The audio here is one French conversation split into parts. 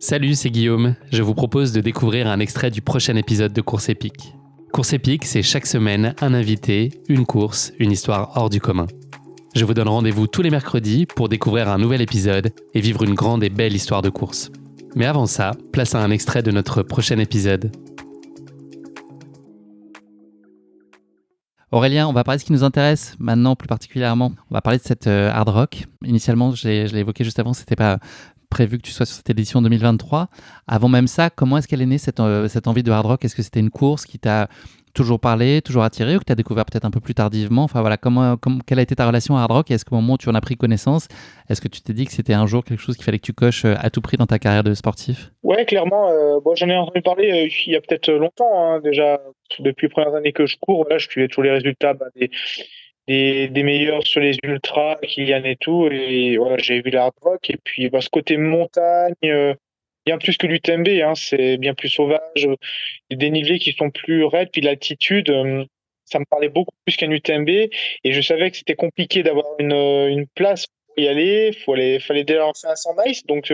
Salut, c'est Guillaume. Je vous propose de découvrir un extrait du prochain épisode de Course épique. Course épique, c'est chaque semaine un invité, une course, une histoire hors du commun. Je vous donne rendez-vous tous les mercredis pour découvrir un nouvel épisode et vivre une grande et belle histoire de course. Mais avant ça, place à un extrait de notre prochain épisode. Aurélien, on va parler de ce qui nous intéresse maintenant plus particulièrement. On va parler de cette hard rock. Initialement, je l'ai évoqué juste avant, c'était pas prévu que tu sois sur cette édition 2023. Avant même ça, comment est-ce qu'elle est née cette envie de hard rock? Est-ce que c'était une course qui t'a toujours parlé, toujours attiré, ou que tu as découvert peut-être un peu plus tardivement? Enfin voilà, quelle a été ta relation à hard rock, et est-ce qu'au moment où tu en as pris connaissance, est-ce que tu t'es dit que c'était un jour quelque chose qu'il fallait que tu coches à tout prix dans ta carrière de sportif? Ouais, clairement. J'en ai entendu parler il y a peut-être longtemps, hein, déjà. Depuis les premières années que je cours, là, je suivais tous les résultats des meilleurs sur les ultras, Kylian et tout. Et voilà, j'ai vu la hard rock. Et puis, ce côté montagne, bien plus que l'UTMB, hein, c'est bien plus sauvage. Les dénivelés qui sont plus raides, puis l'altitude, ça me parlait beaucoup plus qu'un UTMB. Et je savais que c'était compliqué d'avoir une place pour y aller. Fallait déjà lancer un 100 miles. Donc,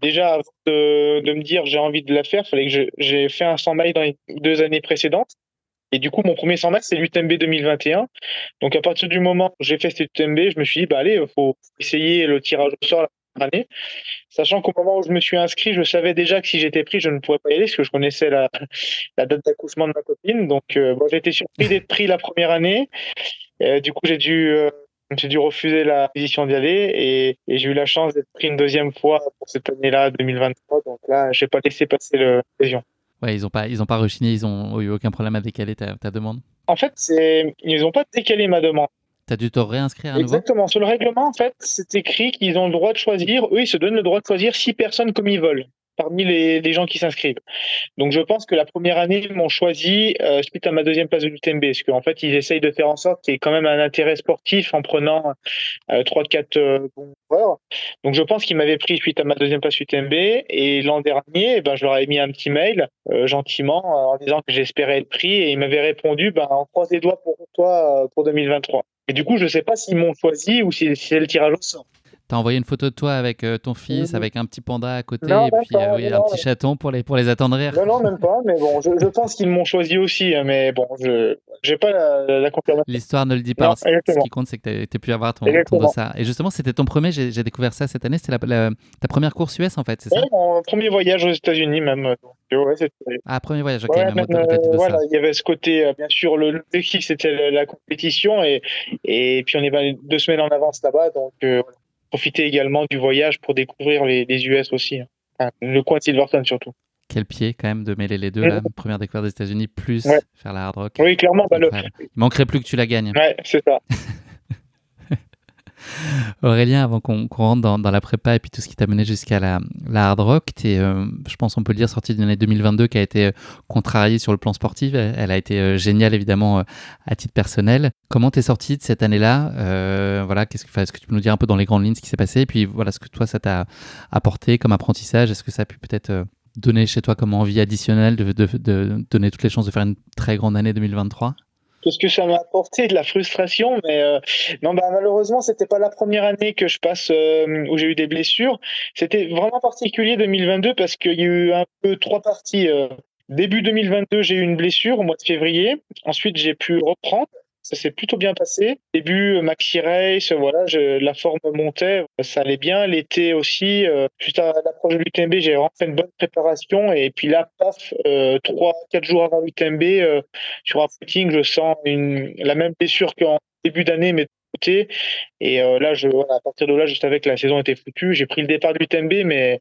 déjà, avant de me dire j'ai envie de la faire, fallait que j'ai fait un 100 miles dans les 2 années précédentes. Et du coup, mon premier 100 miles, c'est l'UTMB 2021. Donc, à partir du moment où j'ai fait cet UTMB, je me suis dit, allez, faut essayer le tirage au sort la première année. Sachant qu'au moment où je me suis inscrit, je savais déjà que si j'étais pris, je ne pourrais pas y aller, parce que je connaissais la date d'accouchement de ma copine. Donc, j'ai été surpris d'être pris la première année. Du coup, j'ai dû refuser la position d'y aller, et j'ai eu la chance d'être pris une deuxième fois pour cette année-là, 2023. Donc là, j'ai pas laissé passer l'occasion. Ouais, ils ont pas rechigné, ils ont eu aucun problème à décaler ta demande. En fait, ils n'ont pas décalé ma demande. T'as dû te réinscrire à nouveau? Exactement. Sur le règlement, en fait, c'est écrit qu'ils ont le droit de choisir. Eux, ils se donnent le droit de choisir 6 personnes comme ils veulent parmi les gens qui s'inscrivent. Donc, je pense que la première année, ils m'ont choisi suite à ma deuxième place de l'UTMB, parce qu'en fait, ils essayent de faire en sorte qu'il y ait quand même un intérêt sportif en prenant 3-4 bons joueurs. Donc, je pense qu'ils m'avaient pris suite à ma deuxième place UTMB. Et l'an dernier, je leur avais mis un petit mail gentiment en disant que j'espérais être pris, et ils m'avaient répondu on croise les doigts pour toi pour 2023. Et du coup, je sais pas s'ils m'ont choisi ou si c'est le tirage au sort. T'as envoyé une photo de toi avec ton fils, avec un petit panda à côté, Non, et même puis pas. oui, un Non, petit chaton pour les attendrir. non, même pas. Mais bon, je pense qu'ils m'ont choisi aussi, hein, mais bon, je j'ai pas la confirmation. L'histoire ne le dit Non, pas. Ce exactement. qui compte, c'est que tu pu avoir ton Exactement. dossard. Et justement, c'était ton premier, j'ai découvert ça cette année, c'était ta première course US en fait, c'est Ouais, ça? mon premier voyage aux États-Unis même. Donc, ouais, c'était. Ah, premier voyage, ok, Ouais, même même, au-delà du voilà, dossard. il y avait ce côté, bien sûr, l'objectif c'était la compétition, et puis on est 2 semaines en avance là-bas, donc voilà. Profiter également du voyage pour découvrir les US aussi, hein. Enfin, le coin de Silverstone surtout. Quel pied quand même de mêler les deux là, Mhm. première découverte des États-Unis Ouais. plus faire la hard rock. Oui, clairement, C'est incroyable. Il manquerait plus que tu la gagnes. ouais, c'est ça. Aurélien, avant qu'on rentre dans la prépa et puis tout ce qui t'a mené jusqu'à la hard rock, t'es, je pense on peut le dire, sorti d'une année 2022 qui a été contrariée sur le plan sportif. Elle a été géniale évidemment à titre personnel. Comment t'es sorti de cette année-là? Voilà, est-ce que tu peux nous dire un peu dans les grandes lignes ce qui s'est passé? Et puis voilà, ce que toi ça t'a apporté comme apprentissage? Est-ce que ça a pu peut-être donner chez toi comme envie additionnelle de donner toutes les chances de faire une très grande année 2023? Parce que ça m'a apporté de la frustration, mais non, malheureusement, c'était pas la première année que je passe où j'ai eu des blessures. C'était vraiment particulier 2022 parce qu'il y a eu un peu 3 parties. Début 2022, j'ai eu une blessure au mois de février. Ensuite, j'ai pu reprendre. Ça s'est plutôt bien passé. Début maxi race, voilà, la forme montait, ça allait bien. L'été aussi, juste à l'approche de l'UTMB, j'ai vraiment fait une bonne préparation. Et puis là, paf, 3-4 jours avant l'UTMB, sur un footing, je sens la même blessure qu'en début d'année, mais de côté. Et là, voilà, à partir de là, je savais que la saison était foutue. J'ai pris le départ de l'UTMB, mais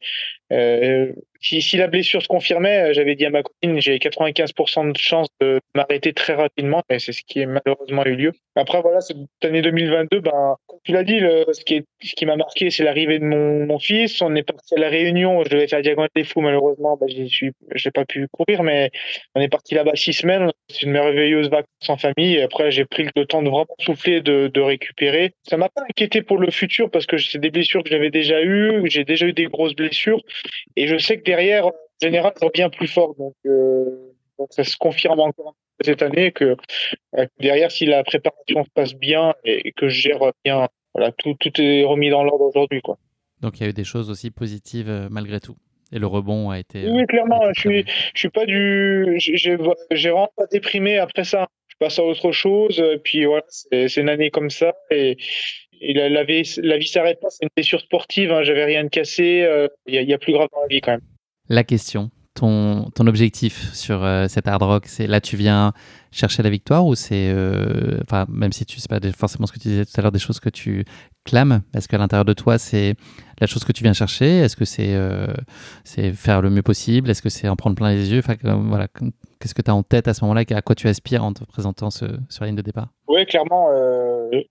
si la blessure se confirmait, j'avais dit à ma copine, j'ai 95% de chance de m'arrêter très rapidement, et c'est ce qui est malheureusement eu lieu. Après, voilà, cette année 2022, comme tu l'as dit, ce qui m'a marqué, c'est l'arrivée de mon fils. On est parti à La Réunion, je devais faire Diagonale des Fous, malheureusement, j'ai pas pu courir, mais on est parti là-bas 6 semaines. C'est une merveilleuse vacances en famille. Et après, j'ai pris le temps de vraiment souffler, de récupérer. Ça m'a pas inquiété pour le futur parce que c'est des blessures que j'avais déjà eues. J'ai déjà eu des grosses blessures. Et je sais que derrière, en général, je reviens plus fort. Donc ça se confirme encore cette année que derrière, si la préparation se passe bien et que je gère bien, voilà, tout est remis dans l'ordre aujourd'hui, quoi. Donc il y a eu des choses aussi positives malgré tout. et le rebond Oui, a clairement, été très bon. je suis pas j'ai vraiment pas déprimé après ça. Je passe à autre chose, puis voilà, c'est une année comme ça et la vie s'arrête pas. C'est une blessure sportive, hein, j'avais rien de cassé. Il y a plus grave dans la vie quand même. La question, ton objectif sur cet hard rock, c'est là tu viens chercher la victoire ou c'est, enfin, même si tu sais pas forcément ce que tu disais tout à l'heure, des choses que tu clames, est-ce qu'à l'intérieur de toi c'est la chose que tu viens chercher? Est-ce que c'est faire le mieux possible? Est-ce que c'est en prendre plein les yeux? Enfin, voilà, qu'est-ce que tu as en tête à ce moment-là? À quoi tu aspires en te présentant sur la ligne de départ? Ouais, clairement,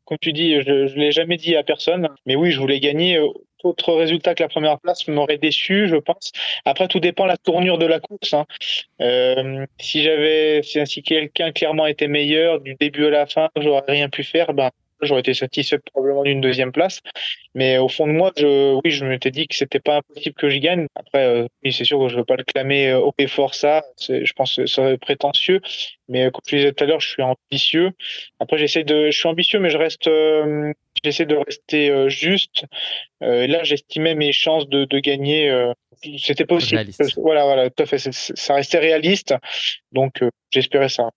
comme tu dis, je l'ai jamais dit à personne, mais oui, je voulais gagner. Autre résultat que la première place m'aurait déçu, je pense. Après, tout dépend de la tournure de la course, hein. Si quelqu'un clairement était meilleur du début à la fin, j'aurais rien pu faire, ben j'aurais été satisfait probablement d'une deuxième place. Mais au fond de moi, oui, je m'étais dit que c'était pas impossible que j'y gagne. Après, oui, c'est sûr que je veux pas le clamer haut et fort ça. Je pense que ça serait prétentieux. Mais comme je disais tout à l'heure, je suis ambitieux. Après, je suis ambitieux, mais j'essaie de rester juste. Là, j'estimais mes chances de gagner. C'était possible. Réaliste. Voilà, voilà, tout à fait. Ça restait réaliste. Donc, j'espérais ça.